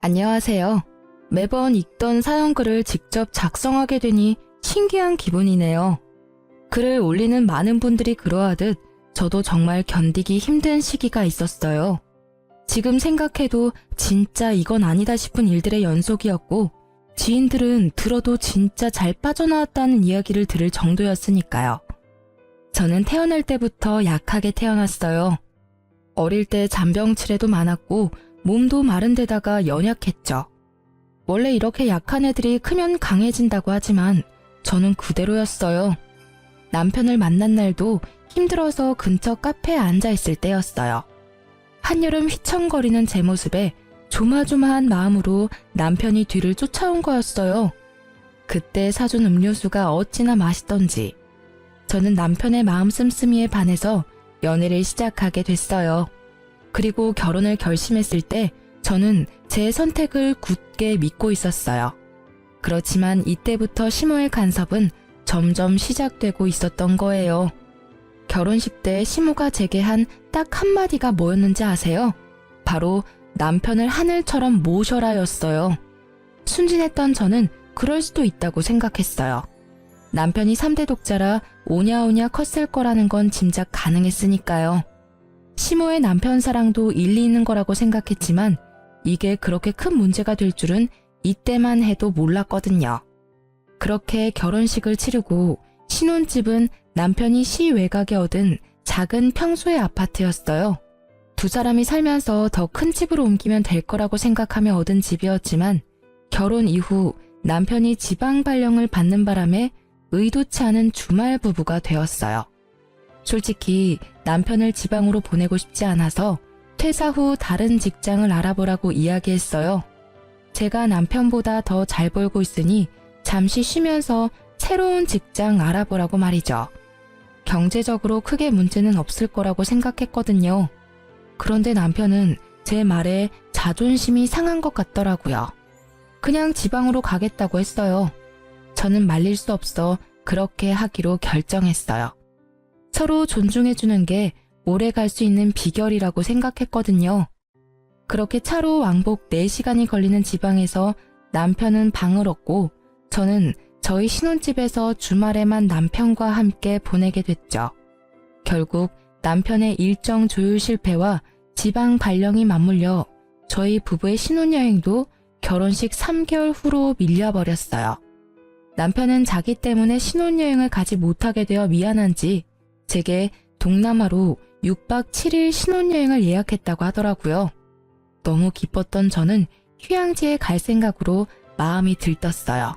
안녕하세요. 매번 읽던 사연글을 직접 작성하게 되니 신기한 기분이네요. 글을 올리는 많은 분들이 그러하듯 저도 정말 견디기 힘든 시기가 있었어요. 지금 생각해도 진짜 이건 아니다 싶은 일들의 연속이었고 지인들은 들어도 진짜 잘 빠져나왔다는 이야기를 들을 정도였으니까요. 저는 태어날 때부터 약하게 태어났어요. 어릴 때 잔병치레도 많았고 몸도 마른 데다가 연약했죠. 원래 이렇게 약한 애들이 크면 강해진다고 하지만 저는 그대로였어요. 남편을 만난 날도 힘들어서 근처 카페에 앉아있을 때였어요. 한여름 휘청거리는 제 모습에 조마조마한 마음으로 남편이 뒤를 쫓아온 거였어요. 그때 사준 음료수가 어찌나 맛있던지 저는 남편의 마음 씀씀이에 반해서 연애를 시작하게 됐어요. 그리고 결혼을 결심했을 때 저는 제 선택을 굳게 믿고 있었어요. 그렇지만 이때부터 시모의 간섭은 점점 시작되고 있었던 거예요. 결혼식 때 시모가 제게 한 딱 한마디가 뭐였는지 아세요? 바로 남편을 하늘처럼 모셔라였어요. 순진했던 저는 그럴 수도 있다고 생각했어요. 남편이 3대 독자라 오냐오냐 컸을 거라는 건 짐작 가능했으니까요. 시모의 남편 사랑도 일리 있는 거라고 생각했지만 이게 그렇게 큰 문제가 될 줄은 이때만 해도 몰랐거든요. 그렇게 결혼식을 치르고 신혼집은 남편이 시 외곽에 얻은 작은 평소의 아파트였어요. 두 사람이 살면서 더 큰 집으로 옮기면 될 거라고 생각하며 얻은 집이었지만 결혼 이후 남편이 지방 발령을 받는 바람에 의도치 않은 주말 부부가 되었어요. 솔직히 남편을 지방으로 보내고 싶지 않아서 퇴사 후 다른 직장을 알아보라고 이야기했어요. 제가 남편보다 더 잘 벌고 있으니 잠시 쉬면서 새로운 직장 알아보라고 말이죠. 경제적으로 크게 문제는 없을 거라고 생각했거든요. 그런데 남편은 제 말에 자존심이 상한 것 같더라고요. 그냥 지방으로 가겠다고 했어요. 저는 말릴 수 없어 그렇게 하기로 결정했어요. 서로 존중해주는 게 오래 갈 수 있는 비결이라고 생각했거든요. 그렇게 차로 왕복 4시간이 걸리는 지방에서 남편은 방을 얻고 저는 저희 신혼집에서 주말에만 남편과 함께 보내게 됐죠. 결국 남편의 일정 조율 실패와 지방 발령이 맞물려 저희 부부의 신혼여행도 결혼식 3개월 후로 밀려버렸어요. 남편은 자기 때문에 신혼여행을 가지 못하게 되어 미안한지 제게 동남아로 6박 7일 신혼여행을 예약했다고 하더라고요. 너무 기뻤던 저는 휴양지에 갈 생각으로 마음이 들떴어요.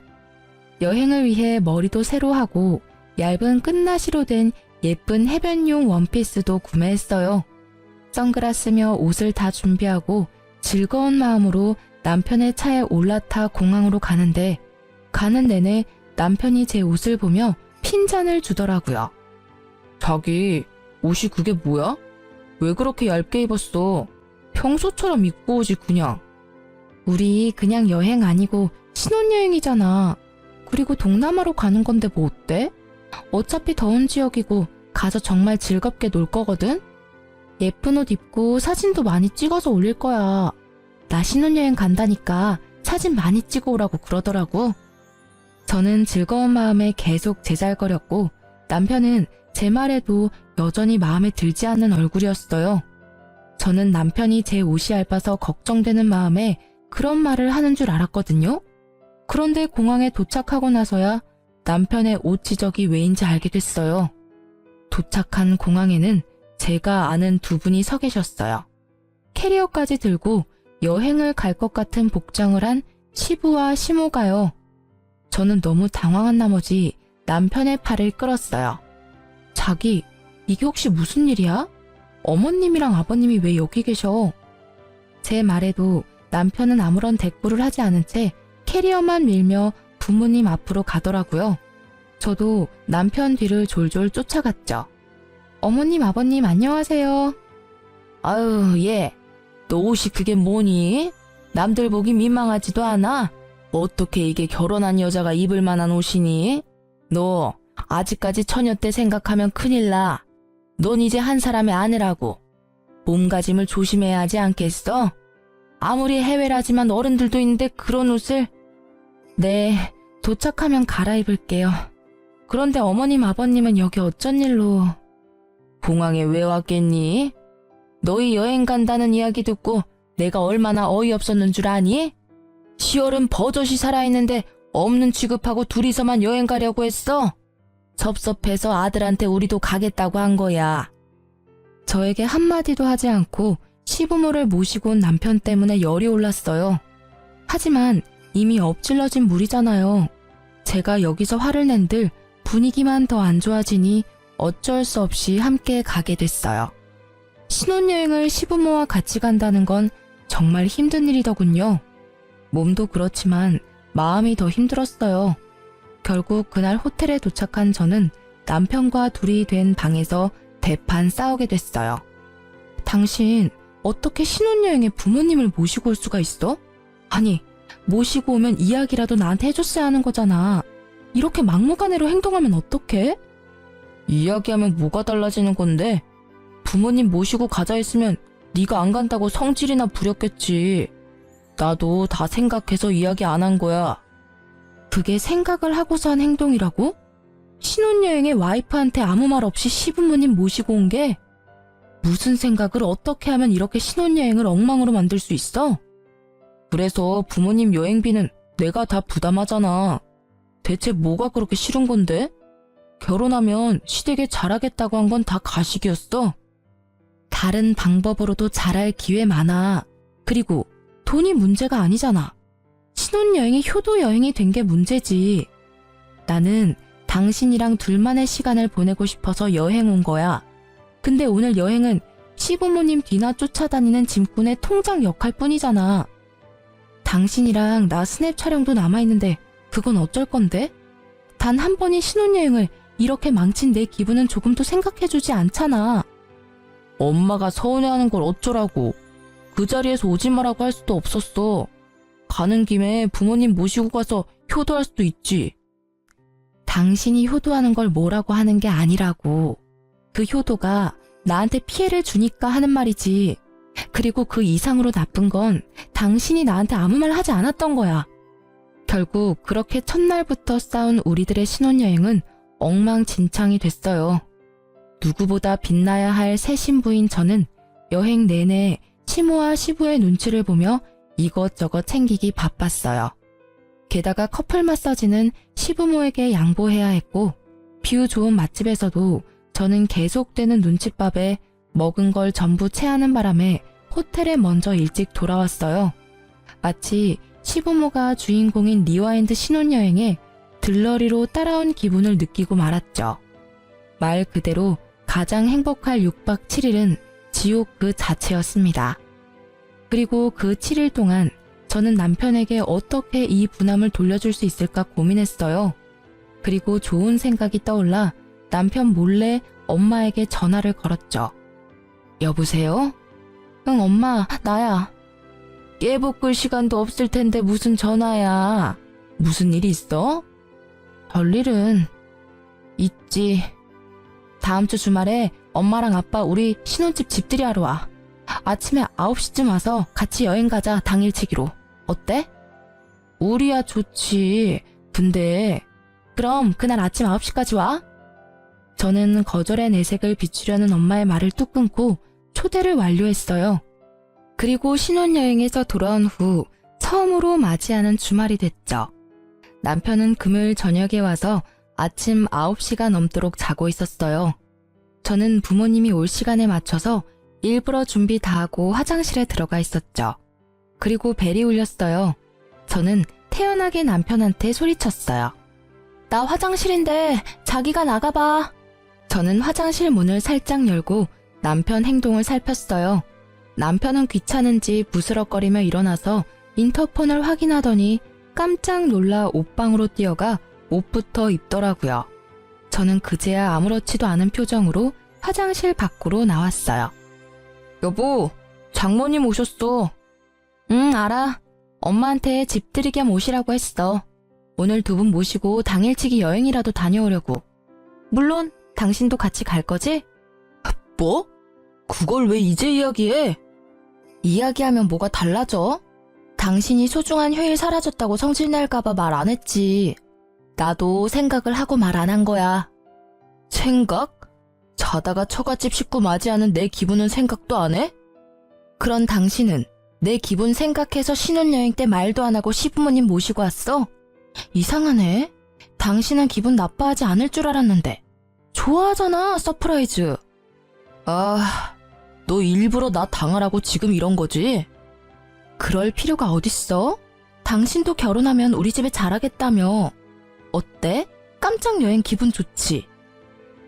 여행을 위해 머리도 새로 하고 얇은 끝나시로 된 예쁜 해변용 원피스도 구매했어요. 선글라스며 옷을 다 준비하고 즐거운 마음으로 남편의 차에 올라타 공항으로 가는데 가는 내내 남편이 제 옷을 보며 핀잔을 주더라고요. 자기, 옷이 그게 뭐야? 왜 그렇게 얇게 입었어? 평소처럼 입고 오지 그냥. 우리 그냥 여행 아니고 신혼여행이잖아. 그리고 동남아로 가는 건데 뭐 어때? 어차피 더운 지역이고 가서 정말 즐겁게 놀 거거든? 예쁜 옷 입고 사진도 많이 찍어서 올릴 거야. 나 신혼여행 간다니까 사진 많이 찍어 오라고 그러더라고. 저는 즐거운 마음에 계속 제잘거렸고 남편은 제 말에도 여전히 마음에 들지 않는 얼굴이었어요. 저는 남편이 제 옷이 얇아서 걱정되는 마음에 그런 말을 하는 줄 알았거든요. 그런데 공항에 도착하고 나서야 남편의 옷 지적이 왜인지 알게 됐어요. 도착한 공항에는 제가 아는 두 분이 서 계셨어요. 캐리어까지 들고 여행을 갈 것 같은 복장을 한 시부와 시모가요. 저는 너무 당황한 나머지 남편의 팔을 끌었어요. 자기, 이게 혹시 무슨 일이야? 어머님이랑 아버님이 왜 여기 계셔? 제 말에도 남편은 아무런 대꾸를 하지 않은 채 캐리어만 밀며 부모님 앞으로 가더라고요. 저도 남편 뒤를 졸졸 쫓아갔죠. 어머님, 아버님 안녕하세요. 아유, 얘, 너 옷이 그게 뭐니? 남들 보기 민망하지도 않아? 어떻게 이게 결혼한 여자가 입을 만한 옷이니? 너 아직까지 처녀 때 생각하면 큰일 나. 넌 이제 한 사람의 아내라고. 몸가짐을 조심해야 하지 않겠어? 아무리 해외라지만 어른들도 있는데 그런 옷을. 네, 도착하면 갈아입을게요. 그런데 어머님 아버님은 여기 어쩐 일로. 공항에 왜 왔겠니? 너희 여행 간다는 이야기 듣고 내가 얼마나 어이없었는 줄 아니? 10월은 버젓이 살아있는데 없는 취급하고 둘이서만 여행 가려고 했어. 섭섭해서 아들한테 우리도 가겠다고 한 거야. 저에게 한마디도 하지 않고 시부모를 모시고 온 남편 때문에 열이 올랐어요. 하지만 이미 엎질러진 물이잖아요. 제가 여기서 화를 낸들 분위기만 더 안 좋아지니 어쩔 수 없이 함께 가게 됐어요. 신혼여행을 시부모와 같이 간다는 건 정말 힘든 일이더군요. 몸도 그렇지만 마음이 더 힘들었어요. 결국 그날 호텔에 도착한 저는 남편과 둘이 된 방에서 대판 싸우게 됐어요. 당신 어떻게 신혼여행에 부모님을 모시고 올 수가 있어? 아니, 모시고 오면 이야기라도 나한테 해줬어야 하는 거잖아. 이렇게 막무가내로 행동하면 어떡해? 이야기하면 뭐가 달라지는 건데? 부모님 모시고 가자 했으면 네가 안 간다고 성질이나 부렸겠지. 나도 다 생각해서 이야기 안 한 거야. 그게 생각을 하고서 한 행동이라고? 신혼여행에 와이프한테 아무 말 없이 시부모님 모시고 온 게? 무슨 생각을 어떻게 하면 이렇게 신혼여행을 엉망으로 만들 수 있어? 그래서 부모님 여행비는 내가 다 부담하잖아. 대체 뭐가 그렇게 싫은 건데? 결혼하면 시댁에 잘하겠다고 한 건 다 가식이었어. 다른 방법으로도 잘할 기회 많아. 그리고 돈이 문제가 아니잖아. 신혼여행이 효도여행이 된 게 문제지. 나는 당신이랑 둘만의 시간을 보내고 싶어서 여행 온 거야. 근데 오늘 여행은 시부모님 뒤나 쫓아다니는 짐꾼의 통장 역할 뿐이잖아. 당신이랑 나 스냅 촬영도 남아있는데 그건 어쩔 건데? 단 한 번의 신혼여행을 이렇게 망친 내 기분은 조금도 생각해주지 않잖아. 엄마가 서운해하는 걸 어쩌라고. 그 자리에서 오지 마라고 할 수도 없었어. 가는 김에 부모님 모시고 가서 효도할 수도 있지. 당신이 효도하는 걸 뭐라고 하는 게 아니라고. 그 효도가 나한테 피해를 주니까 하는 말이지. 그리고 그 이상으로 나쁜 건 당신이 나한테 아무 말 하지 않았던 거야. 결국 그렇게 첫날부터 싸운 우리들의 신혼여행은 엉망진창이 됐어요. 누구보다 빛나야 할 새 신부인 저는 여행 내내 시모와 시부의 눈치를 보며 이것저것 챙기기 바빴어요. 게다가 커플 마사지는 시부모에게 양보해야 했고 뷰 좋은 맛집에서도 저는 계속되는 눈칫밥에 먹은 걸 전부 체하는 바람에 호텔에 먼저 일찍 돌아왔어요. 마치 시부모가 주인공인 리와인드 신혼여행에 들러리로 따라온 기분을 느끼고 말았죠. 말 그대로 가장 행복할 6박 7일은 지옥 그 자체였습니다. 그리고 그 7일 동안 저는 남편에게 어떻게 이 부담을 돌려줄 수 있을까 고민했어요. 그리고 좋은 생각이 떠올라 남편 몰래 엄마에게 전화를 걸었죠. 여보세요? 응, 엄마, 나야. 깨볶을 시간도 없을 텐데 무슨 전화야. 무슨 일이 있어? 별일은 있지. 다음 주 주말에 엄마랑 아빠 우리 신혼집 집들이 하러 와. 아침에 9시쯤 와서 같이 여행 가자, 당일치기로. 어때? 우리야 좋지. 근데 그럼 그날 아침 9시까지 와? 저는 거절의 내색을 비추려는 엄마의 말을 뚝 끊고 초대를 완료했어요. 그리고 신혼여행에서 돌아온 후 처음으로 맞이하는 주말이 됐죠. 남편은 금요일 저녁에 와서 아침 9시가 넘도록 자고 있었어요. 저는 부모님이 올 시간에 맞춰서 일부러 준비 다 하고 화장실에 들어가 있었죠. 그리고 벨이 울렸어요. 저는 태연하게 남편한테 소리쳤어요. 나 화장실인데 자기가 나가봐. 저는 화장실 문을 살짝 열고 남편 행동을 살폈어요. 남편은 귀찮은지 부스럭거리며 일어나서 인터폰을 확인하더니 깜짝 놀라 옷방으로 뛰어가 옷부터 입더라고요. 저는 그제야 아무렇지도 않은 표정으로 화장실 밖으로 나왔어요. 여보, 장모님 오셨어. 응, 알아. 엄마한테 집들이 겸 오시라고 했어. 오늘 두 분 모시고 당일치기 여행이라도 다녀오려고. 물론 당신도 같이 갈 거지? 뭐? 그걸 왜 이제 이야기해? 이야기하면 뭐가 달라져? 당신이 소중한 휴일 사라졌다고 성질낼까봐 말 안 했지. 나도 생각을 하고 말 안 한 거야. 생각? 자다가 처갓집 식구 맞이하는 내 기분은 생각도 안 해? 그런 당신은 내 기분 생각해서 신혼여행 때 말도 안 하고 시부모님 모시고 왔어? 이상하네. 당신은 기분 나빠하지 않을 줄 알았는데. 좋아하잖아, 서프라이즈. 아, 너 일부러 나 당하라고 지금 이런 거지? 그럴 필요가 어딨어? 당신도 결혼하면 우리 집에 잘하겠다며. 어때? 깜짝 여행 기분 좋지?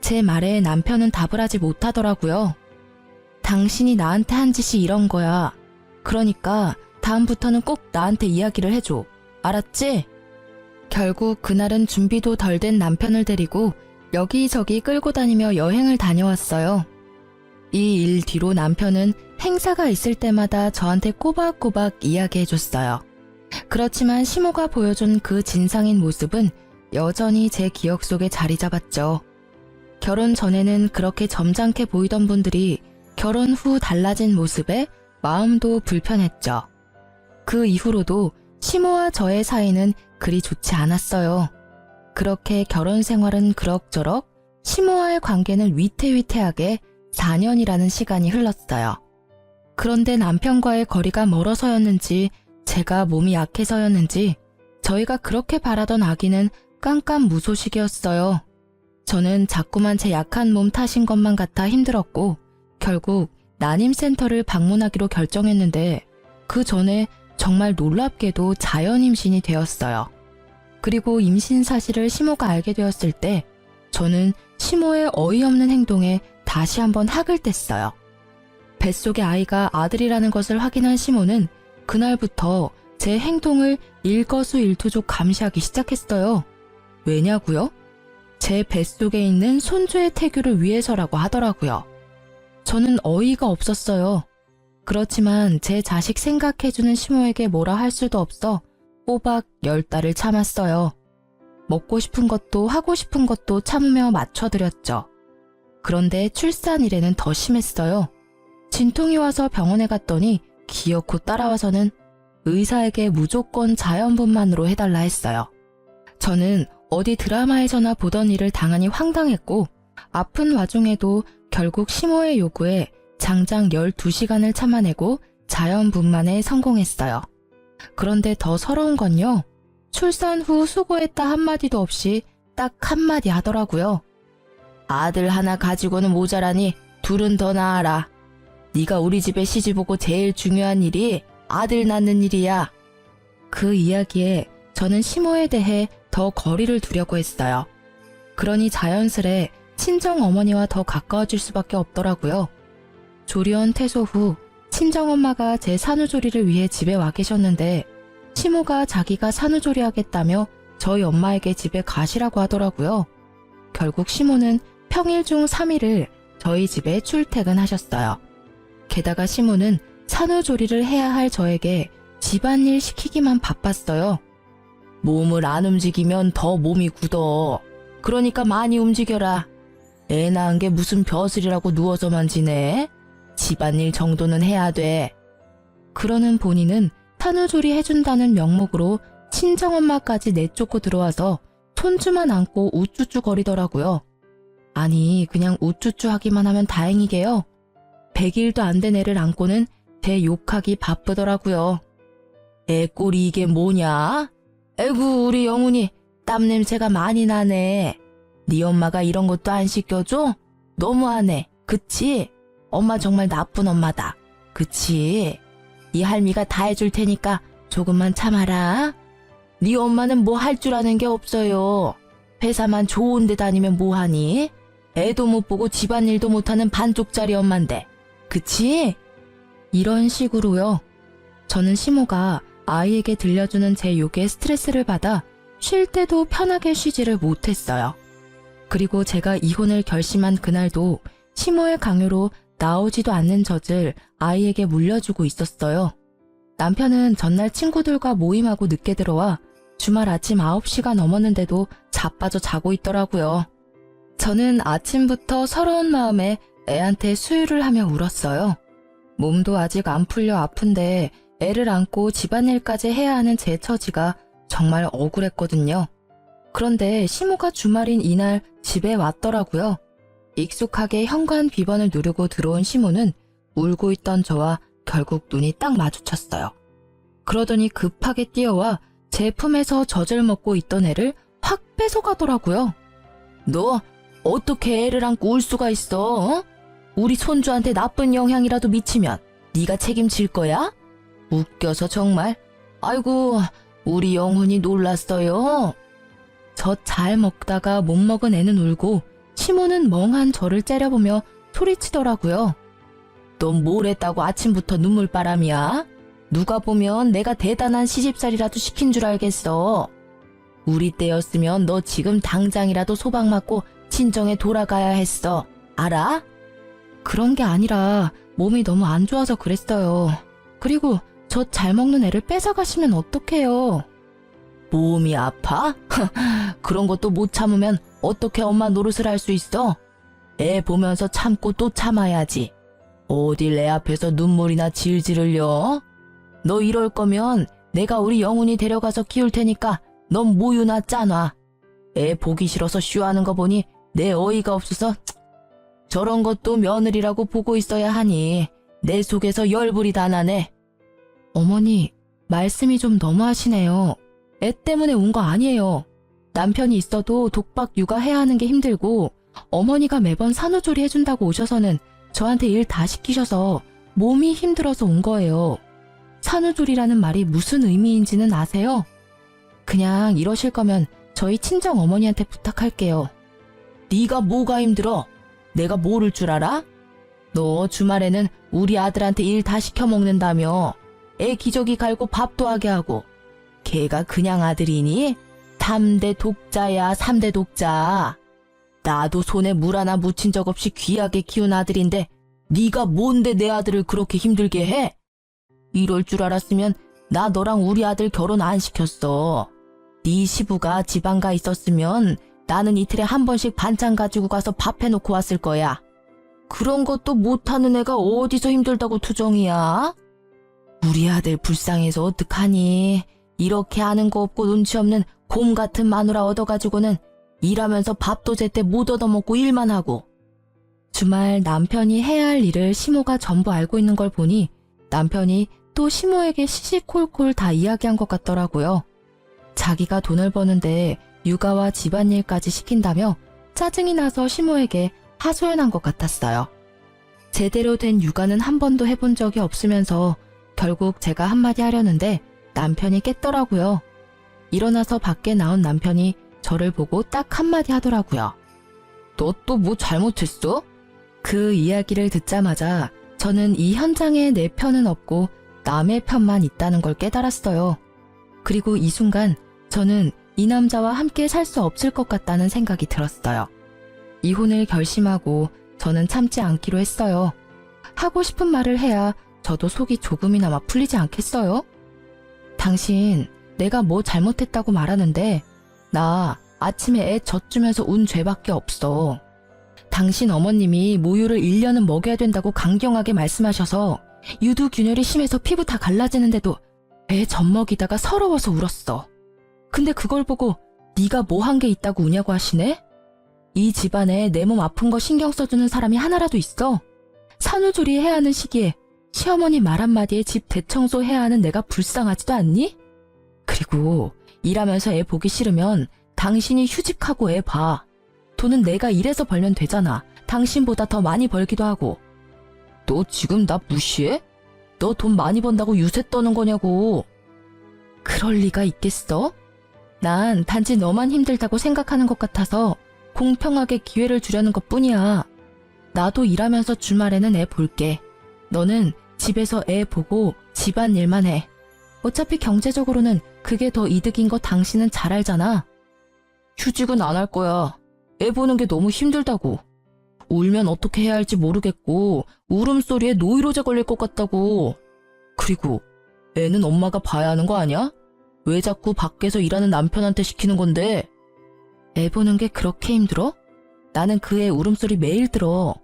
제 말에 남편은 답을 하지 못하더라고요. 당신이 나한테 한 짓이 이런 거야. 그러니까 다음부터는 꼭 나한테 이야기를 해줘. 알았지? 결국 그날은 준비도 덜 된 남편을 데리고 여기저기 끌고 다니며 여행을 다녀왔어요. 이 일 뒤로 남편은 행사가 있을 때마다 저한테 꼬박꼬박 이야기해줬어요. 그렇지만 시모가 보여준 그 진상인 모습은 여전히 제 기억 속에 자리 잡았죠. 결혼 전에는 그렇게 점잖게 보이던 분들이 결혼 후 달라진 모습에 마음도 불편했죠. 그 이후로도 시모와 저의 사이는 그리 좋지 않았어요. 그렇게 결혼 생활은 그럭저럭, 시모와의 관계는 위태위태하게 4년이라는 시간이 흘렀어요. 그런데 남편과의 거리가 멀어서였는지 제가 몸이 약해서였는지 저희가 그렇게 바라던 아기는 깜깜무소식이었어요. 저는 자꾸만 제 약한 몸 탓인 것만 같아 힘들었고 결국 난임센터를 방문하기로 결정했는데 그 전에 정말 놀랍게도 자연 임신이 되었어요. 그리고 임신 사실을 시모가 알게 되었을 때 저는 시모의 어이없는 행동에 다시 한번 학을 뗐어요. 뱃속의 아이가 아들이라는 것을 확인한 시모는 그날부터 제 행동을 일거수일투족 감시하기 시작했어요. 왜냐고요? 제 뱃속에 있는 손주의 태교를 위해서라고 하더라고요. 저는 어이가 없었어요. 그렇지만 제 자식 생각해주는 시모에게 뭐라 할 수도 없어 꼬박 10달을 참았어요. 먹고 싶은 것도 하고 싶은 것도 참으며 맞춰드렸죠. 그런데 출산일에는 더 심했어요. 진통이 와서 병원에 갔더니 기어코 따라와서는 의사에게 무조건 자연분만으로 해달라 했어요. 저는 어디 드라마에서나 보던 일을 당하니 황당했고 아픈 와중에도 결국 시모의 요구에 장장 12시간을 참아내고 자연분만에 성공했어요. 그런데 더 서러운 건요. 출산 후 수고했다 한마디도 없이 딱 한마디 하더라고요. 아들 하나 가지고는 모자라니 둘은 더 낳아라. 네가 우리 집에 시집오고 제일 중요한 일이 아들 낳는 일이야. 그 이야기에 저는 시모에 대해 더 거리를 두려고 했어요. 그러니 자연스레 친정어머니와 더 가까워질 수밖에 없더라고요. 조리원 퇴소 후 친정엄마가 제 산후조리를 위해 집에 와 계셨는데 시모가 자기가 산후조리 하겠다며 저희 엄마에게 집에 가시라고 하더라고요. 결국 시모는 평일 중 3일을 저희 집에 출퇴근하셨어요. 게다가 시모는 산후조리를 해야 할 저에게 집안일 시키기만 바빴어요. 몸을 안 움직이면 더 몸이 굳어. 그러니까 많이 움직여라. 애 낳은 게 무슨 벼슬이라고 누워서만 지내? 집안일 정도는 해야 돼. 그러는 본인은 산후조리 해준다는 명목으로 친정엄마까지 내쫓고 들어와서 손주만 안고 우쭈쭈 거리더라고요. 아니 그냥 우쭈쭈 하기만 하면 다행이게요. 100일도 안 된 애를 안고는 제 욕하기 바쁘더라고요. 애 꼴이 이게 뭐냐? 에구 우리 영훈이 땀 냄새가 많이 나네. 네 엄마가 이런 것도 안 시켜줘? 너무하네. 그치? 엄마 정말 나쁜 엄마다. 그치? 이 할미가 다 해줄 테니까 조금만 참아라. 네 엄마는 뭐 할 줄 아는 게 없어요. 회사만 좋은 데 다니면 뭐하니? 애도 못 보고 집안일도 못하는 반쪽짜리 엄만데. 그치? 이런 식으로요. 저는 시모가 아이에게 들려주는 제 욕에 스트레스를 받아 쉴 때도 편하게 쉬지를 못했어요. 그리고 제가 이혼을 결심한 그날도 시모의 강요로 나오지도 않는 젖을 아이에게 물려주고 있었어요. 남편은 전날 친구들과 모임하고 늦게 들어와 주말 아침 9시가 넘었는데도 자빠져 자고 있더라고요. 저는 아침부터 서러운 마음에 애한테 수유를 하며 울었어요. 몸도 아직 안 풀려 아픈데 애를 안고 집안일까지 해야 하는 제 처지가 정말 억울했거든요. 그런데 시모가 주말인 이날 집에 왔더라고요. 익숙하게 현관 비번을 누르고 들어온 시모는 울고 있던 저와 결국 눈이 딱 마주쳤어요. 그러더니 급하게 뛰어와 제 품에서 젖을 먹고 있던 애를 확 뺏어가더라고요. 너 어떻게 애를 안고 울 수가 있어? 어? 우리 손주한테 나쁜 영향이라도 미치면 네가 책임질 거야? 웃겨서 정말. 아이고, 우리 영훈이 놀랐어요. 젖 잘 먹다가 못 먹은 애는 울고 시모는 멍한 저를 째려보며 소리치더라고요. 넌 뭘 했다고 아침부터 눈물바람이야? 누가 보면 내가 대단한 시집살이라도 시킨 줄 알겠어. 우리 때였으면 너 지금 당장이라도 소방 맞고 친정에 돌아가야 했어. 알아? 그런 게 아니라 몸이 너무 안 좋아서 그랬어요. 그리고 젖 잘 먹는 애를 뺏어가시면 어떡해요? 몸이 아파? 그런 것도 못 참으면 어떻게 엄마 노릇을 할 수 있어? 애 보면서 참고 또 참아야지. 어딜 내 앞에서 눈물이나 질질 흘려? 너 이럴 거면 내가 우리 영훈이 데려가서 키울 테니까 넌 모유나 짜놔. 애 보기 싫어서 쉬하는 거 보니 내 어이가 없어서 저런 것도 며느리라고 보고 있어야 하니 내 속에서 열불이 다 나네. 어머니, 말씀이 좀 너무하시네요. 애 때문에 온 거 아니에요. 남편이 있어도 독박 육아해야 하는 게 힘들고 어머니가 매번 산후조리 해준다고 오셔서는 저한테 일 다 시키셔서 몸이 힘들어서 온 거예요. 산후조리라는 말이 무슨 의미인지는 아세요? 그냥 이러실 거면 저희 친정 어머니한테 부탁할게요. 네가 뭐가 힘들어? 내가 모를 줄 알아? 너 주말에는 우리 아들한테 일 다 시켜 먹는다며. 애 기저귀 갈고 밥도 하게 하고. 걔가 그냥 아들이니? 3대 독자야, 3대 독자. 나도 손에 물 하나 묻힌 적 없이 귀하게 키운 아들인데 네가 뭔데 내 아들을 그렇게 힘들게 해? 이럴 줄 알았으면 나 너랑 우리 아들 결혼 안 시켰어. 네 시부가 지방 가 있었으면 나는 이틀에 한 번씩 반찬 가지고 가서 밥 해놓고 왔을 거야. 그런 것도 못하는 애가 어디서 힘들다고 투정이야? 우리 아들 불쌍해서 어떡하니? 이렇게 아는 거 없고 눈치 없는 곰 같은 마누라 얻어가지고는 일하면서 밥도 제때 못 얻어먹고 일만 하고. 주말 남편이 해야 할 일을 시모가 전부 알고 있는 걸 보니 남편이 또 시모에게 시시콜콜 다 이야기한 것 같더라고요. 자기가 돈을 버는데 육아와 집안일까지 시킨다며 짜증이 나서 시모에게 하소연한 것 같았어요. 제대로 된 육아는 한 번도 해본 적이 없으면서 결국 제가 한마디 하려는데 남편이 깼더라고요. 일어나서 밖에 나온 남편이 저를 보고 딱 한마디 하더라고요. 너 또 뭐 잘못했어? 그 이야기를 듣자마자 저는 이 현장에 내 편은 없고 남의 편만 있다는 걸 깨달았어요. 그리고 이 순간 저는 이 남자와 함께 살 수 없을 것 같다는 생각이 들었어요. 이혼을 결심하고 저는 참지 않기로 했어요. 하고 싶은 말을 해야 저도 속이 조금이나마 풀리지 않겠어요? 당신, 내가 뭐 잘못했다고 말하는데 나 아침에 애 젖주면서 운 죄밖에 없어. 당신 어머님이 모유를 1년은 먹여야 된다고 강경하게 말씀하셔서 유두균열이 심해서 피부 다 갈라지는데도 애 젖먹이다가 서러워서 울었어. 근데 그걸 보고 네가 뭐 한 게 있다고 우냐고 하시네? 이 집안에 내 몸 아픈 거 신경 써주는 사람이 하나라도 있어? 산후조리 해야 하는 시기에 시어머니 말 한마디에 집 대청소 해야 하는 내가 불쌍하지도 않니? 그리고 일하면서 애 보기 싫으면 당신이 휴직하고 애 봐. 돈은 내가 일해서 벌면 되잖아. 당신보다 더 많이 벌기도 하고. 너 지금 나 무시해? 너 돈 많이 번다고 유세 떠는 거냐고. 그럴 리가 있겠어? 난 단지 너만 힘들다고 생각하는 것 같아서 공평하게 기회를 주려는 것뿐이야. 나도 일하면서 주말에는 애 볼게. 너는 집에서 애 보고 집안일만 해. 어차피 경제적으로는 그게 더 이득인 거 당신은 잘 알잖아. 휴직은 안 할 거야. 애 보는 게 너무 힘들다고. 울면 어떻게 해야 할지 모르겠고 울음소리에 노이로제 걸릴 것 같다고. 그리고 애는 엄마가 봐야 하는 거 아니야? 왜 자꾸 밖에서 일하는 남편한테 시키는 건데? 애 보는 게 그렇게 힘들어? 나는 그 애 울음소리 매일 들어.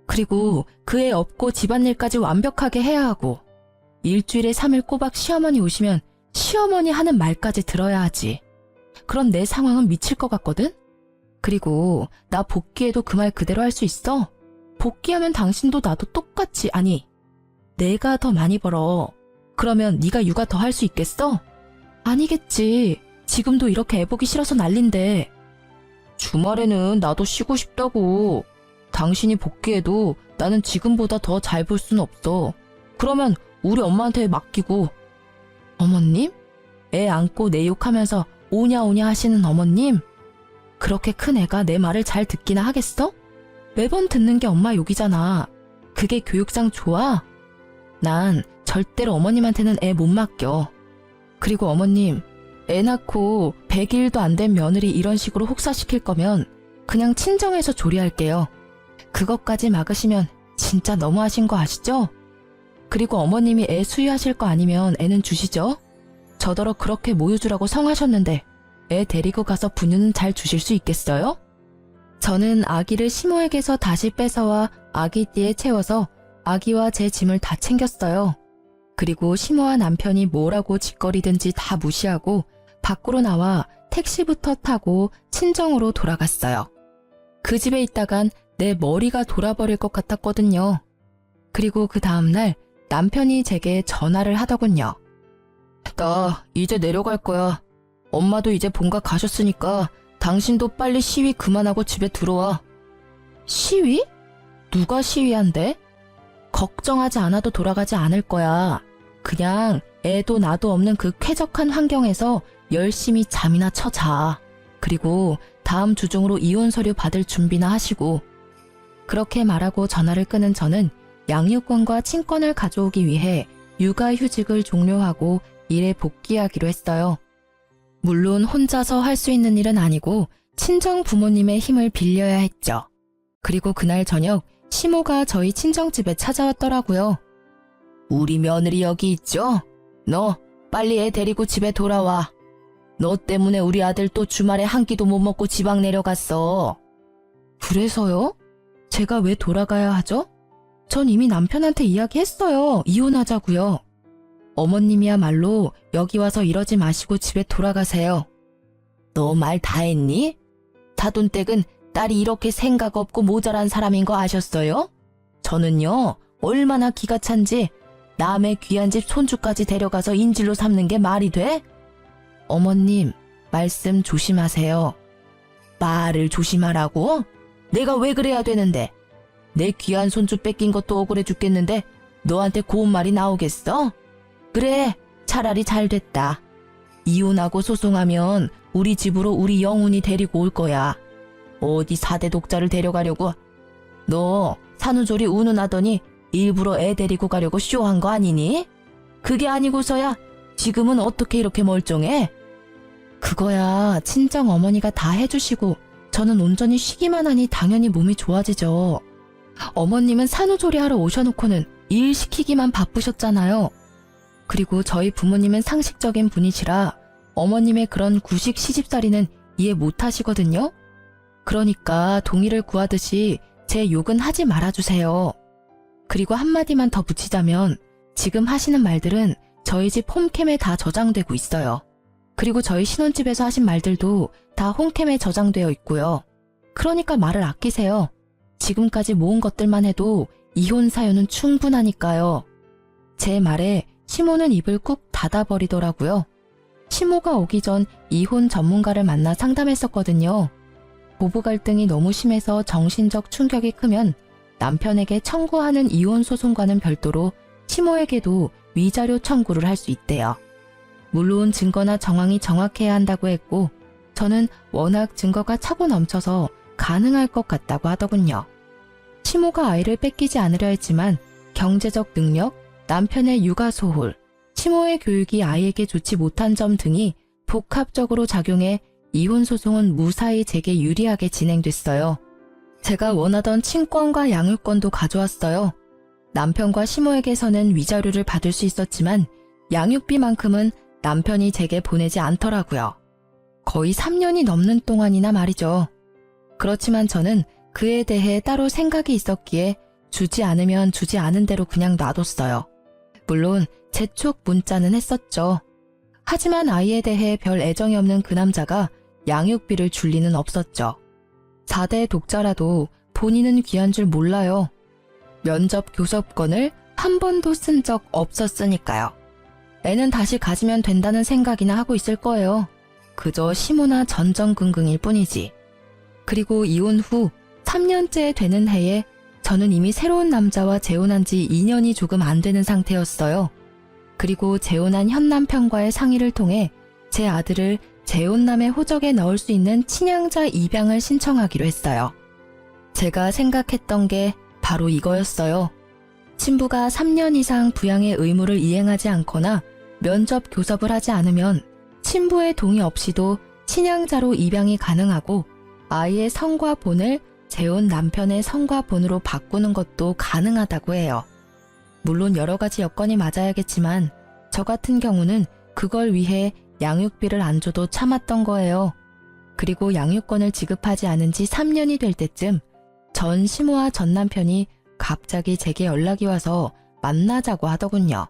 그리고 그 애 업고 집안일까지 완벽하게 해야 하고 일주일에 3일 꼬박 시어머니 오시면 시어머니 하는 말까지 들어야 하지. 그런 내 상황은 미칠 것 같거든? 그리고 나 복귀해도 그 말 그대로 할 수 있어? 복귀하면 당신도 나도 똑같이, 아니 내가 더 많이 벌어. 그러면 네가 육아 더 할 수 있겠어? 아니겠지. 지금도 이렇게 애 보기 싫어서 난린데. 주말에는 나도 쉬고 싶다고. 당신이 복귀해도 나는 지금보다 더 잘 볼 수는 없어. 그러면 우리 엄마한테 맡기고. 어머님? 애 안고 내 욕하면서 오냐 오냐 하시는 어머님? 그렇게 큰 애가 내 말을 잘 듣기나 하겠어? 매번 듣는 게 엄마 욕이잖아. 그게 교육상 좋아? 난 절대로 어머님한테는 애 못 맡겨. 그리고 어머님, 애 낳고 100일도 안 된 며느리 이런 식으로 혹사시킬 거면 그냥 친정에서 조리할게요. 그것까지 막으시면 진짜 너무하신 거 아시죠? 그리고 어머님이 애 수유하실 거 아니면 애는 주시죠? 저더러 그렇게 모유주라고 성하셨는데 애 데리고 가서 분유는 잘 주실 수 있겠어요? 저는 아기를 시모에게서 다시 뺏어와 아기띠에 채워서 아기와 제 짐을 다 챙겼어요. 그리고 시모와 남편이 뭐라고 짓거리든지 다 무시하고 밖으로 나와 택시부터 타고 친정으로 돌아갔어요. 그 집에 있다간 내 머리가 돌아버릴 것 같았거든요. 그리고 그 다음날 남편이 제게 전화를 하더군요. 나 이제 내려갈 거야. 엄마도 이제 본가 가셨으니까 당신도 빨리 시위 그만하고 집에 들어와. 시위? 누가 시위한대? 걱정하지 않아도 돌아가지 않을 거야. 그냥 애도 나도 없는 그 쾌적한 환경에서 열심히 잠이나 쳐자. 그리고 다음 주 중으로 이혼 서류 받을 준비나 하시고. 그렇게 말하고 전화를 끊은 저는 양육권과 친권을 가져오기 위해 육아휴직을 종료하고 일에 복귀하기로 했어요. 물론 혼자서 할 수 있는 일은 아니고 친정 부모님의 힘을 빌려야 했죠. 그리고 그날 저녁 시모가 저희 친정집에 찾아왔더라고요. 우리 며느리 여기 있죠? 너 빨리 애 데리고 집에 돌아와. 너 때문에 우리 아들 또 주말에 한 끼도 못 먹고 지방 내려갔어. 그래서요? 제가 왜 돌아가야 하죠? 전 이미 남편한테 이야기했어요. 이혼하자고요. 어머님이야말로 여기 와서 이러지 마시고 집에 돌아가세요. 너 말 다 했니? 다돈댁은 딸이 이렇게 생각 없고 모자란 사람인 거 아셨어요? 저는요, 얼마나 기가 찬지 남의 귀한 집 손주까지 데려가서 인질로 삼는 게 말이 돼? 어머님, 말씀 조심하세요. 말을 조심하라고? 내가 왜 그래야 되는데? 내 귀한 손주 뺏긴 것도 억울해 죽겠는데 너한테 고운 말이 나오겠어? 그래, 차라리 잘 됐다. 이혼하고 소송하면 우리 집으로 우리 영훈이 데리고 올 거야. 어디 4대 독자를 데려가려고? 너 산후조리 운운하더니 일부러 애 데리고 가려고 쇼한 거 아니니? 그게 아니고서야 지금은 어떻게 이렇게 멀쩡해? 그거야 친정 어머니가 다 해주시고 저는 온전히 쉬기만 하니 당연히 몸이 좋아지죠. 어머님은 산후조리 하러 오셔놓고는 일 시키기만 바쁘셨잖아요. 그리고 저희 부모님은 상식적인 분이시라 어머님의 그런 구식 시집살이는 이해 못하시거든요. 그러니까 동의를 구하듯이 제 욕은 하지 말아주세요. 그리고 한마디만 더 붙이자면 지금 하시는 말들은 저희 집 홈캠에 다 저장되고 있어요. 그리고 저희 신혼집에서 하신 말들도 다 홈캠에 저장되어 있고요. 그러니까 말을 아끼세요. 지금까지 모은 것들만 해도 이혼 사유는 충분하니까요. 제 말에 시모는 입을 꾹 닫아버리더라고요. 시모가 오기 전 이혼 전문가를 만나 상담했었거든요. 부부 갈등이 너무 심해서 정신적 충격이 크면 남편에게 청구하는 이혼 소송과는 별도로 시모에게도 위자료 청구를 할 수 있대요. 물론 증거나 정황이 정확해야 한다고 했고 저는 워낙 증거가 차고 넘쳐서 가능할 것 같다고 하더군요. 시모가 아이를 뺏기지 않으려 했지만 경제적 능력, 남편의 육아 소홀, 시모의 교육이 아이에게 좋지 못한 점 등이 복합적으로 작용해 이혼 소송은 무사히 제게 유리하게 진행됐어요. 제가 원하던 친권과 양육권도 가져왔어요. 남편과 시모에게서는 위자료를 받을 수 있었지만 양육비만큼은 남편이 제게 보내지 않더라고요. 거의 3년이 넘는 동안이나 말이죠. 그렇지만 저는 그에 대해 따로 생각이 있었기에 주지 않으면 주지 않은 대로 그냥 놔뒀어요. 물론 재촉 문자는 했었죠. 하지만 아이에 대해 별 애정이 없는 그 남자가 양육비를 줄 리는 없었죠. 4대 독자라도 본인은 귀한 줄 몰라요. 면접 교섭권을 한 번도 쓴 적 없었으니까요. 애는 다시 가지면 된다는 생각이나 하고 있을 거예요. 그저 시모나 전전긍긍일 뿐이지. 그리고 이혼 후 3년째 되는 해에 저는 이미 새로운 남자와 재혼한 지 2년이 조금 안 되는 상태였어요. 그리고 재혼한 현 남편과의 상의를 통해 제 아들을 재혼남의 호적에 넣을 수 있는 친양자 입양을 신청하기로 했어요. 제가 생각했던 게 바로 이거였어요. 신부가 3년 이상 부양의 의무를 이행하지 않거나 면접 교섭을 하지 않으면 신부의 동의 없이도 친양자로 입양이 가능하고 아이의 성과 본을 재혼 남편의 성과 본으로 바꾸는 것도 가능하다고 해요. 물론 여러 가지 여건이 맞아야겠지만 저 같은 경우는 그걸 위해 양육비를 안 줘도 참았던 거예요. 그리고 양육권을 지급하지 않은 지 3년이 될 때쯤 전 시모와 전 남편이 갑자기 제게 연락이 와서 만나자고 하더군요.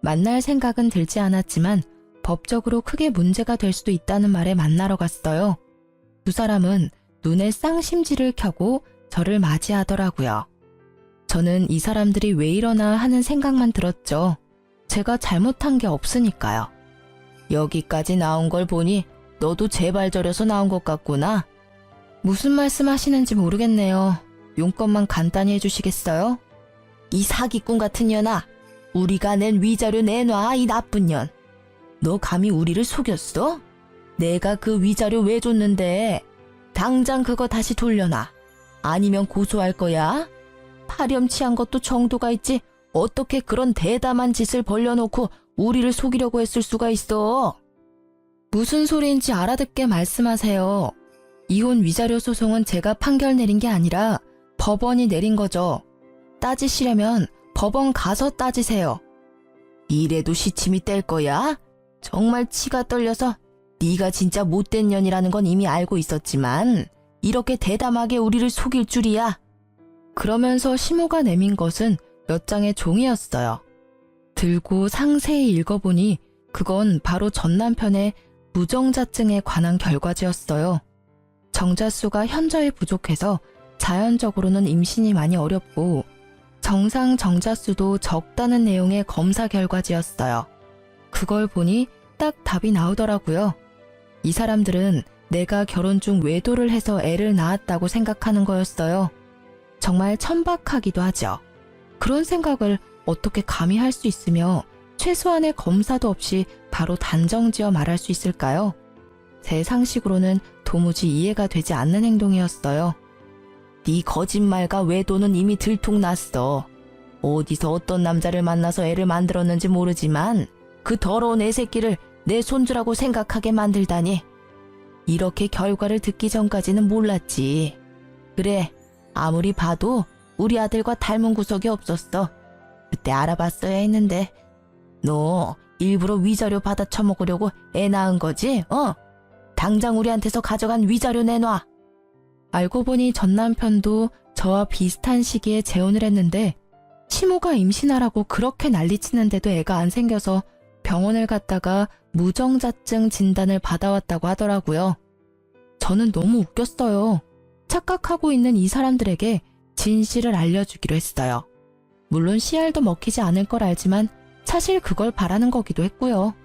만날 생각은 들지 않았지만 법적으로 크게 문제가 될 수도 있다는 말에 만나러 갔어요. 두 사람은 눈에 쌍심지를 켜고 저를 맞이하더라고요. 저는 이 사람들이 왜 이러나 하는 생각만 들었죠. 제가 잘못한 게 없으니까요. 여기까지 나온 걸 보니 너도 제발 저려서 나온 것 같구나. 무슨 말씀 하시는지 모르겠네요. 용건만 간단히 해주시겠어요? 이 사기꾼 같은 년아, 우리가 낸 위자료 내놔, 이 나쁜 년. 너 감히 우리를 속였어? 내가 그 위자료 왜 줬는데? 당장 그거 다시 돌려놔. 아니면 고소할 거야. 파렴치한 것도 정도가 있지 어떻게 그런 대담한 짓을 벌려놓고 우리를 속이려고 했을 수가 있어. 무슨 소리인지 알아듣게 말씀하세요. 이혼 위자료 소송은 제가 판결 내린 게 아니라 법원이 내린 거죠. 따지시려면 법원 가서 따지세요. 이래도 시침이 뗄 거야? 정말 치가 떨려서 네가 진짜 못된 년이라는 건 이미 알고 있었지만 이렇게 대담하게 우리를 속일 줄이야. 그러면서 시모가 내민 것은 몇 장의 종이였어요. 들고 상세히 읽어보니 그건 바로 전 남편의 무정자증에 관한 결과지였어요. 정자수가 현저히 부족해서 자연적으로는 임신이 많이 어렵고 정상 정자수도 적다는 내용의 검사 결과지였어요. 그걸 보니 딱 답이 나오더라고요. 이 사람들은 내가 결혼 중 외도를 해서 애를 낳았다고 생각하는 거였어요. 정말 천박하기도 하죠. 그런 생각을 어떻게 감히 할 수 있으며 최소한의 검사도 없이 바로 단정지어 말할 수 있을까요? 제 상식으로는 도무지 이해가 되지 않는 행동이었어요. 네 거짓말과 외도는 이미 들통났어. 어디서 어떤 남자를 만나서 애를 만들었는지 모르지만 그 더러운 애새끼를 내 손주라고 생각하게 만들다니. 이렇게 결과를 듣기 전까지는 몰랐지. 그래, 아무리 봐도 우리 아들과 닮은 구석이 없었어. 그때 알아봤어야 했는데. 너 일부러 위자료 받아 처먹으려고 애 낳은 거지? 당장 우리한테서 가져간 위자료 내놔. 알고 보니 전 남편도 저와 비슷한 시기에 재혼을 했는데 시모가 임신하라고 그렇게 난리치는데도 애가 안 생겨서 병원을 갔다가 무정자증 진단을 받아왔다고 하더라고요. 저는 너무 웃겼어요. 착각하고 있는 이 사람들에게 진실을 알려주기로 했어요. 물론 씨알도 먹히지 않을 걸 알지만 사실 그걸 바라는 거기도 했고요.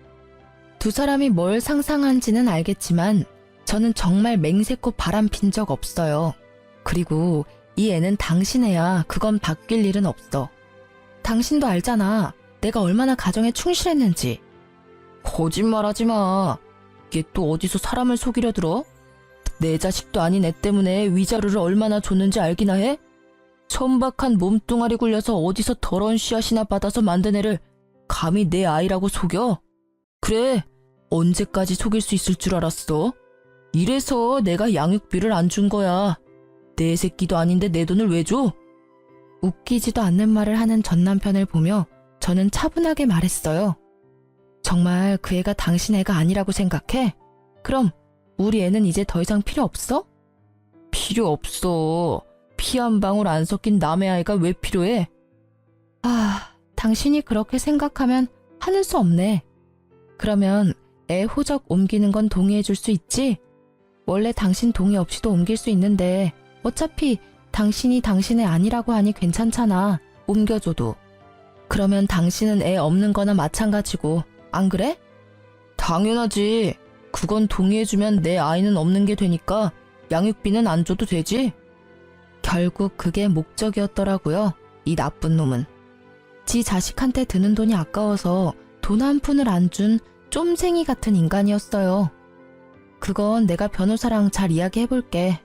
두 사람이 뭘 상상한지는 알겠지만 저는 정말 맹세코 바람핀 적 없어요. 그리고 이 애는 당신 애야. 그건 바뀔 일은 없어. 당신도 알잖아. 내가 얼마나 가정에 충실했는지. 거짓말하지 마. 이게 또 어디서 사람을 속이려 들어? 내 자식도 아닌 애 때문에 위자료를 얼마나 줬는지 알기나 해? 천박한 몸뚱아리 굴려서 어디서 더러운 씨앗이나 받아서 만든 애를 감히 내 아이라고 속여? 그래, 언제까지 속일 수 있을 줄 알았어? 이래서 내가 양육비를 안 준 거야. 내 새끼도 아닌데 내 돈을 왜 줘? 웃기지도 않는 말을 하는 전 남편을 보며 저는 차분하게 말했어요. 정말 그 애가 당신 애가 아니라고 생각해? 그럼 우리 애는 이제 더 이상 필요 없어? 필요 없어. 피 한 방울 안 섞인 남의 아이가 왜 필요해? 아, 당신이 그렇게 생각하면 하는 수 없네. 그러면 애 호적 옮기는 건 동의해 줄 수 있지? 원래 당신 동의 없이도 옮길 수 있는데 어차피 당신이 당신의 아니라고 하니 괜찮잖아. 옮겨줘도. 그러면 당신은 애 없는 거나 마찬가지고, 안 그래? 당연하지. 그건 동의해주면 내 아이는 없는 게 되니까 양육비는 안 줘도 되지? 결국 그게 목적이었더라고요. 이 나쁜 놈은. 지 자식한테 드는 돈이 아까워서 돈 한 푼을 안 준 쫌생이 같은 인간이었어요. 그건 내가 변호사랑 잘 이야기해볼게.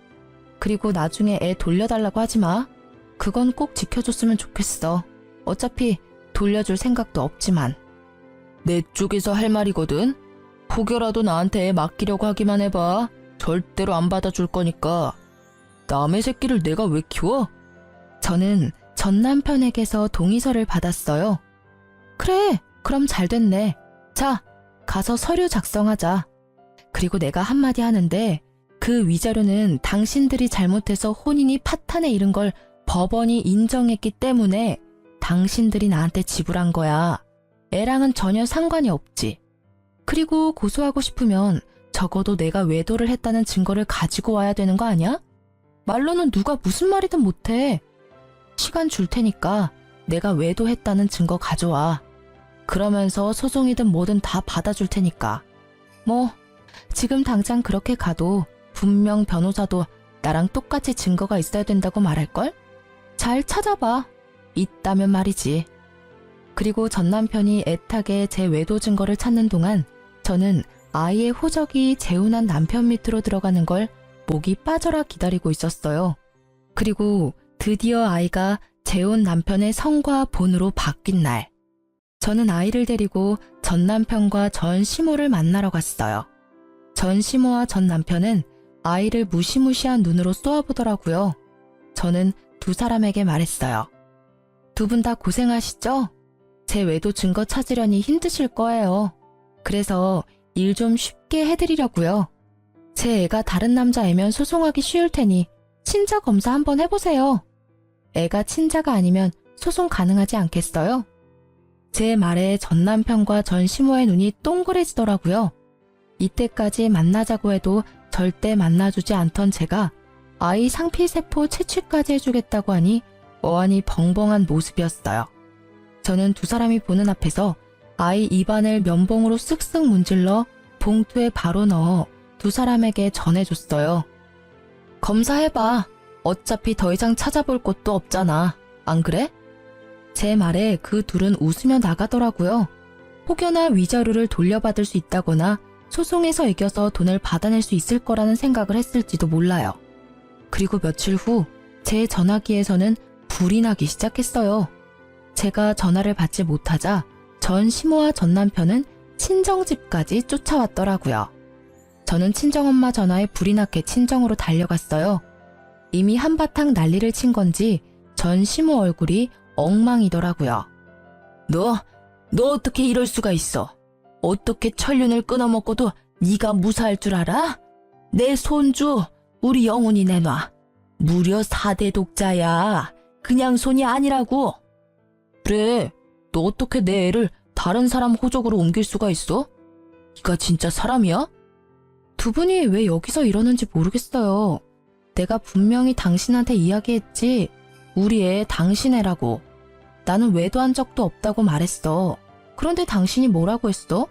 그리고 나중에 애 돌려달라고 하지 마. 그건 꼭 지켜줬으면 좋겠어. 어차피 돌려줄 생각도 없지만. 내 쪽에서 할 말이거든. 혹여라도 나한테 애 맡기려고 하기만 해봐. 절대로 안 받아줄 거니까. 남의 새끼를 내가 왜 키워? 저는 전 남편에게서 동의서를 받았어요. 그래, 그럼 잘 됐네. 자, 가서 서류 작성하자. 그리고 내가 한마디 하는데 그 위자료는 당신들이 잘못해서 혼인이 파탄에 이른 걸 법원이 인정했기 때문에 당신들이 나한테 지불한 거야. 애랑은 전혀 상관이 없지. 그리고 고소하고 싶으면 적어도 내가 외도를 했다는 증거를 가지고 와야 되는 거 아니야? 말로는 누가 무슨 말이든 못해. 시간 줄 테니까 내가 외도했다는 증거 가져와. 그러면서 소송이든 뭐든 다 받아줄 테니까. 뭐 지금 당장 그렇게 가도 분명 변호사도 나랑 똑같이 증거가 있어야 된다고 말할걸? 잘 찾아봐. 있다면 말이지. 그리고 전 남편이 애타게 제 외도 증거를 찾는 동안 저는 아이의 호적이 재혼한 남편 밑으로 들어가는 걸 목이 빠져라 기다리고 있었어요. 그리고 드디어 아이가 재혼 남편의 성과 본으로 바뀐 날. 저는 아이를 데리고 전 남편과 전 시모를 만나러 갔어요. 전 시모와 전 남편은 아이를 무시무시한 눈으로 쏘아보더라고요. 저는 두 사람에게 말했어요. 두 분 다 고생하시죠? 제 외도 증거 찾으려니 힘드실 거예요. 그래서 일 좀 쉽게 해드리려고요. 제 애가 다른 남자애면 소송하기 쉬울 테니 친자 검사 한번 해보세요. 애가 친자가 아니면 소송 가능하지 않겠어요? 제 말에 전 남편과 전 시모의 눈이 동그래지더라고요. 이때까지 만나자고 해도 절대 만나주지 않던 제가 아이 상피세포 채취까지 해주겠다고 하니 어안이 벙벙한 모습이었어요. 저는 두 사람이 보는 앞에서 아이 입안을 면봉으로 쓱쓱 문질러 봉투에 바로 넣어 두 사람에게 전해줬어요. 검사해봐. 어차피 더 이상 찾아볼 곳도 없잖아. 안 그래? 제 말에 그 둘은 웃으며 나가더라고요. 혹여나 위자료를 돌려받을 수 있다거나 소송에서 이겨서 돈을 받아낼 수 있을 거라는 생각을 했을지도 몰라요. 그리고 며칠 후 제 전화기에서는 불이 나기 시작했어요. 제가 전화를 받지 못하자 전 시모와 전 남편은 친정집까지 쫓아왔더라고요. 저는 친정엄마 전화에 불이 났게 친정으로 달려갔어요. 이미 한바탕 난리를 친 건지 전 시모 얼굴이 엉망이더라고요. 너 어떻게 이럴 수가 있어? 어떻게 천륜을 끊어먹고도 네가 무사할 줄 알아? 내 손주 우리 영훈이 내놔. 무려 4대 독자야. 그냥 손이 아니라고. 그래, 너 어떻게 내 애를 다른 사람 호적으로 옮길 수가 있어? 네가 진짜 사람이야? 두 분이 왜 여기서 이러는지 모르겠어요. 내가 분명히 당신한테 이야기했지. 우리 애 당신 애라고. 나는 외도한 적도 없다고 말했어. 그런데 당신이 뭐라고 했어?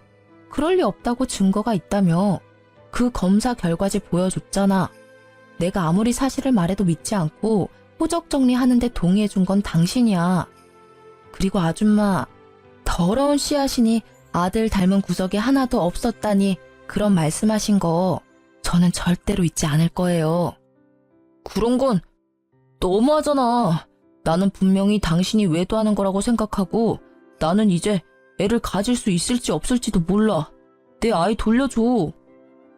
그럴 리 없다고 증거가 있다며. 그 검사 결과지 보여줬잖아. 내가 아무리 사실을 말해도 믿지 않고 호적 정리하는데 동의해준 건 당신이야. 그리고 아줌마, 더러운 씨앗이니 아들 닮은 구석이 하나도 없었다니 그런 말씀하신 거 저는 절대로 잊지 않을 거예요. 그런 건 너무하잖아. 나는 분명히 당신이 외도하는 거라고 생각하고 나는 이제 애를 가질 수 있을지 없을지도 몰라. 내 아이 돌려줘.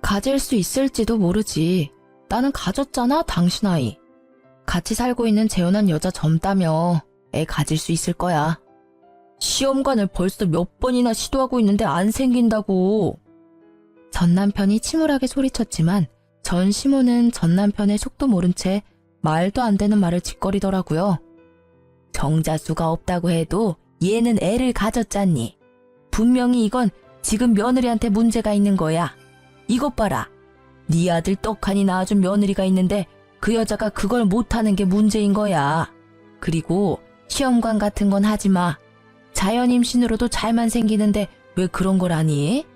가질 수 있을지도 모르지. 나는 가졌잖아, 당신 아이. 같이 살고 있는 재혼한 여자 젊다며. 애 가질 수 있을 거야. 시험관을 벌써 몇 번이나 시도하고 있는데 안 생긴다고. 전 남편이 침울하게 소리쳤지만 전 시모는 전 남편의 속도 모른 채 말도 안 되는 말을 짓거리더라고요. 정자수가 없다고 해도 얘는 애를 가졌잖니. 분명히 이건 지금 며느리한테 문제가 있는 거야. 이것 봐라. 네 아들 떡하니 낳아준 며느리가 있는데 그 여자가 그걸 못하는 게 문제인 거야. 그리고 시험관 같은 건 하지 마. 자연 임신으로도 잘만 생기는데 왜 그런 걸 하니?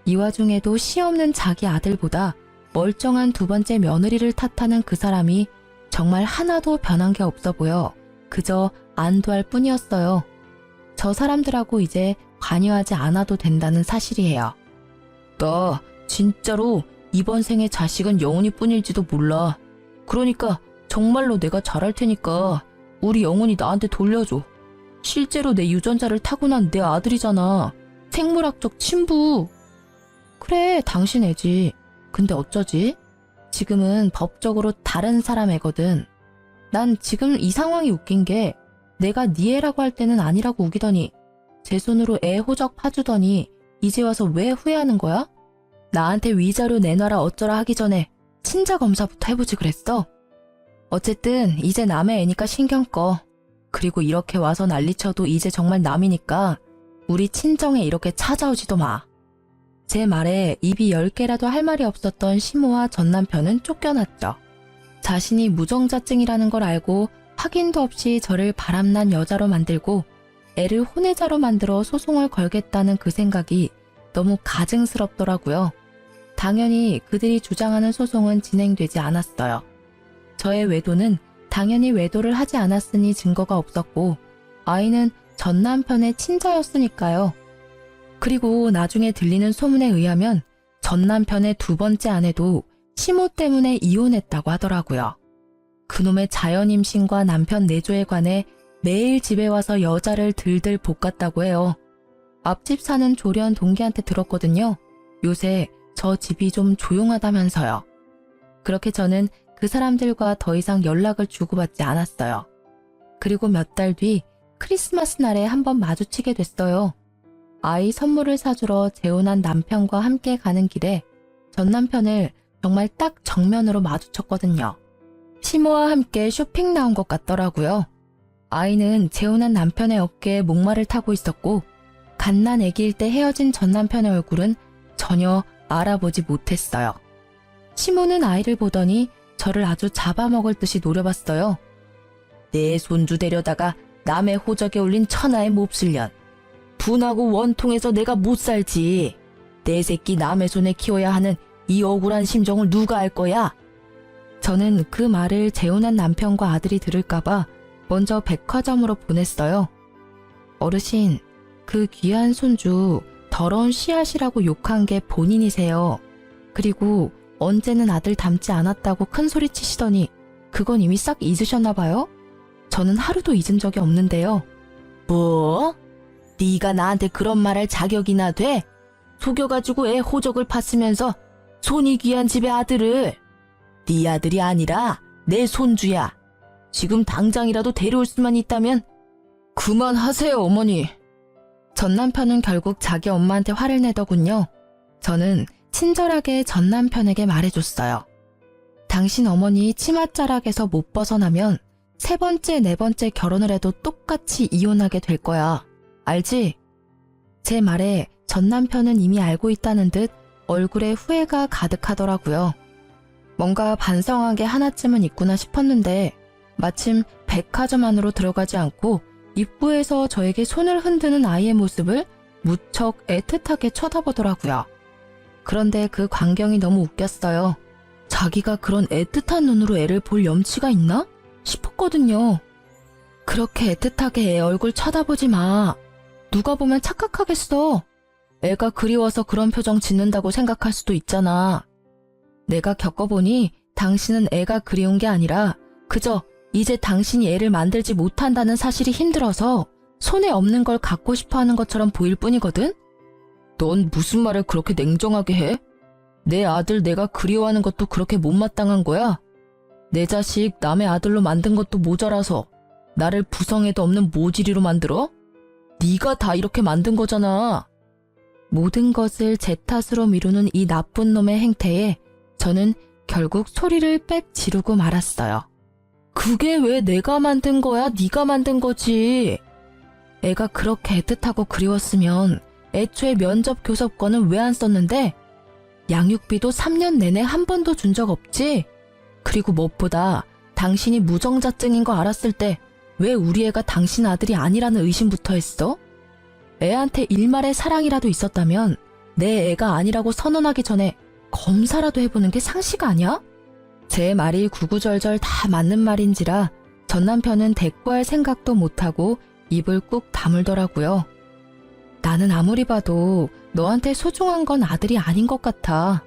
이 와중에도 시 없는 자기 아들보다 멀쩡한 두 번째 며느리를 탓하는 그 사람이 정말 하나도 변한 게 없어 보여 그저 안도할 뿐이었어요. 저 사람들하고 이제 관여하지 않아도 된다는 사실이에요. 나 진짜로 이번 생에 자식은 영훈이 뿐일지도 몰라. 그러니까 정말로 내가 잘할 테니까 우리 영훈이 나한테 돌려줘. 실제로 내 유전자를 타고난 내 아들이잖아. 생물학적 친부. 그래, 당신 애지. 근데 어쩌지? 지금은 법적으로 다른 사람 애거든. 난 지금 이 상황이 웃긴 게 내가 네 애라고 할 때는 아니라고 우기더니 제 손으로 애 호적 파주더니 이제 와서 왜 후회하는 거야? 나한테 위자료 내놔라 어쩌라 하기 전에 친자 검사부터 해보지 그랬어? 어쨌든 이제 남의 애니까 신경 꺼. 그리고 이렇게 와서 난리쳐도 이제 정말 남이니까 우리 친정에 이렇게 찾아오지도 마. 제 말에 입이 10개라도 할 말이 없었던 시모와 전 남편은 쫓겨났죠. 자신이 무정자증이라는 걸 알고 확인도 없이 저를 바람난 여자로 만들고 애를 혼외자로 만들어 소송을 걸겠다는 그 생각이 너무 가증스럽더라고요. 당연히 그들이 주장하는 소송은 진행되지 않았어요. 저의 외도는 당연히 외도를 하지 않았으니 증거가 없었고 아이는 전 남편의 친자였으니까요. 그리고 나중에 들리는 소문에 의하면 전 남편의 두 번째 아내도 시모 때문에 이혼했다고 하더라고요. 그놈의 자연임신과 남편 내조에 관해 매일 집에 와서 여자를 들들 볶았다고 해요. 앞집 사는 조련 동기한테 들었거든요. 요새 저 집이 좀 조용하다면서요. 그렇게 저는 그 사람들과 더 이상 연락을 주고받지 않았어요. 그리고 몇 달 뒤 크리스마스 날에 한번 마주치게 됐어요. 아이 선물을 사주러 재혼한 남편과 함께 가는 길에 전 남편을 정말 딱 정면으로 마주쳤거든요. 시모와 함께 쇼핑 나온 것 같더라고요. 아이는 재혼한 남편의 어깨에 목마를 타고 있었고 갓난 아기일 때 헤어진 전 남편의 얼굴은 전혀 알아보지 못했어요. 시모는 아이를 보더니 저를 아주 잡아먹을 듯이 노려봤어요. 내 손주 데려다가 남의 호적에 올린 천하의 몹쓸년. 분하고 원통해서 내가 못 살지. 내 새끼 남의 손에 키워야 하는 이 억울한 심정을 누가 알 거야? 저는 그 말을 재혼한 남편과 아들이 들을까봐 먼저 백화점으로 보냈어요. 어르신, 그 귀한 손주 더러운 씨앗이라고 욕한 게 본인이세요. 그리고 언제는 아들 닮지 않았다고 큰 소리 치시더니 그건 이미 싹 잊으셨나 봐요? 저는 하루도 잊은 적이 없는데요. 뭐? 네가 나한테 그런 말할 자격이나 돼? 속여가지고 애 호적을 팠으면서 손이 귀한 집의 아들을. 네 아들이 아니라 내 손주야. 지금 당장이라도 데려올 수만 있다면. 그만하세요, 어머니. 전 남편은 결국 자기 엄마한테 화를 내더군요. 저는 친절하게 전 남편에게 말해줬어요. 당신 어머니 치맛자락에서 못 벗어나면 세 번째, 네 번째 결혼을 해도 똑같이 이혼하게 될 거야. 알지? 제 말에 전 남편은 이미 알고 있다는 듯 얼굴에 후회가 가득하더라고요. 뭔가 반성한 게 하나쯤은 있구나 싶었는데 마침 백화점 안으로 들어가지 않고 입구에서 저에게 손을 흔드는 아이의 모습을 무척 애틋하게 쳐다보더라고요. 그런데 그 광경이 너무 웃겼어요. 자기가 그런 애틋한 눈으로 애를 볼 염치가 있나? 싶었거든요. 그렇게 애틋하게 애 얼굴 쳐다보지 마. 누가 보면 착각하겠어. 애가 그리워서 그런 표정 짓는다고 생각할 수도 있잖아. 내가 겪어보니 당신은 애가 그리운 게 아니라 그저 이제 당신이 애를 만들지 못한다는 사실이 힘들어서 손에 없는 걸 갖고 싶어 하는 것처럼 보일 뿐이거든? 넌 무슨 말을 그렇게 냉정하게 해? 내 아들 내가 그리워하는 것도 그렇게 못마땅한 거야? 내 자식 남의 아들로 만든 것도 모자라서 나를 부성에도 없는 모지리로 만들어? 네가 다 이렇게 만든 거잖아. 모든 것을 제 탓으로 미루는 이 나쁜 놈의 행태에 저는 결국 소리를 빽 지르고 말았어요. 그게 왜 내가 만든 거야? 네가 만든 거지. 애가 그렇게 애틋하고 그리웠으면 애초에 면접 교섭권은 왜 안 썼는데? 양육비도 3년 내내 한 번도 준 적 없지? 그리고 무엇보다 당신이 무정자증인 거 알았을 때 왜 우리 애가 당신 아들이 아니라는 의심부터 했어? 애한테 일말의 사랑이라도 있었다면 내 애가 아니라고 선언하기 전에 검사라도 해보는 게 상식 아니야? 제 말이 구구절절 다 맞는 말인지라 전 남편은 대꾸할 생각도 못하고 입을 꾹 다물더라고요. 나는 아무리 봐도 너한테 소중한 건 아들이 아닌 것 같아.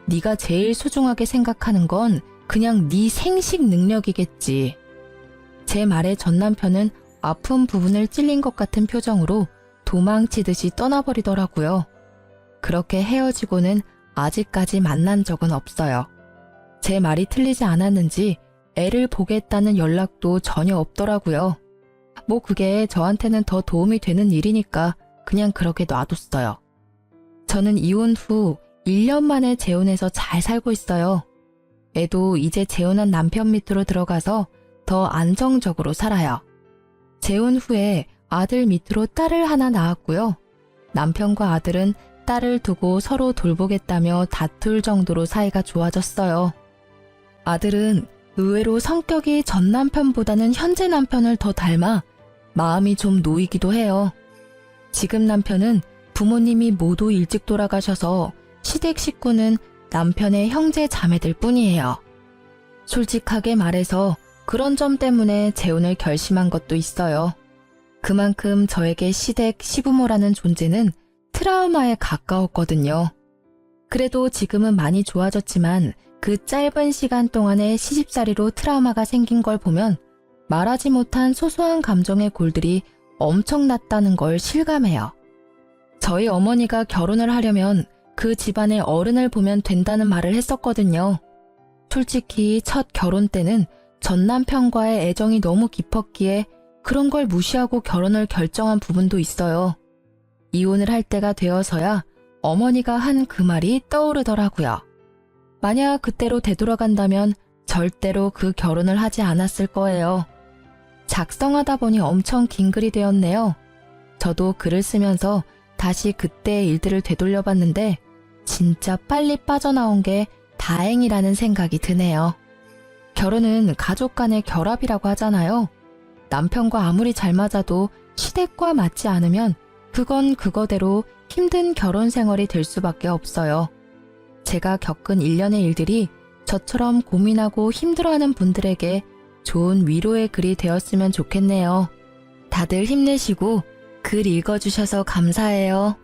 네가 제일 소중하게 생각하는 건 그냥 네 생식 능력이겠지. 제 말에 전 남편은 아픈 부분을 찔린 것 같은 표정으로 도망치듯이 떠나버리더라고요. 그렇게 헤어지고는 아직까지 만난 적은 없어요. 제 말이 틀리지 않았는지 애를 보겠다는 연락도 전혀 없더라고요. 뭐 그게 저한테는 더 도움이 되는 일이니까 그냥 그렇게 놔뒀어요. 저는 이혼 후 1년 만에 재혼해서 잘 살고 있어요. 애도 이제 재혼한 남편 밑으로 들어가서 더 안정적으로 살아요. 재혼 후에 아들 밑으로 딸을 하나 낳았고요. 남편과 아들은 딸을 두고 서로 돌보겠다며 다툴 정도로 사이가 좋아졌어요. 아들은 의외로 성격이 전 남편보다는 현재 남편을 더 닮아 마음이 좀 놓이기도 해요. 지금 남편은 부모님이 모두 일찍 돌아가셔서 시댁 식구는 남편의 형제 자매들 뿐이에요. 솔직하게 말해서 그런 점 때문에 재혼을 결심한 것도 있어요. 그만큼 저에게 시댁 시부모라는 존재는 트라우마에 가까웠거든요. 그래도 지금은 많이 좋아졌지만 그 짧은 시간 동안에 시집살이로 트라우마가 생긴 걸 보면 말하지 못한 소소한 감정의 골들이 엄청났다는 걸 실감해요. 저희 어머니가 결혼을 하려면 그 집안의 어른을 보면 된다는 말을 했었거든요. 솔직히 첫 결혼 때는 전 남편과의 애정이 너무 깊었기에 그런 걸 무시하고 결혼을 결정한 부분도 있어요. 이혼을 할 때가 되어서야 어머니가 한 그 말이 떠오르더라고요. 만약 그때로 되돌아간다면 절대로 그 결혼을 하지 않았을 거예요. 작성하다 보니 엄청 긴 글이 되었네요. 저도 글을 쓰면서 다시 그때의 일들을 되돌려봤는데 진짜 빨리 빠져나온 게 다행이라는 생각이 드네요. 결혼은 가족 간의 결합이라고 하잖아요. 남편과 아무리 잘 맞아도 시댁과 맞지 않으면 그건 그거대로 힘든 결혼 생활이 될 수밖에 없어요. 제가 겪은 일련의 일들이 저처럼 고민하고 힘들어하는 분들에게 좋은 위로의 글이 되었으면 좋겠네요. 다들 힘내시고 글 읽어주셔서 감사해요.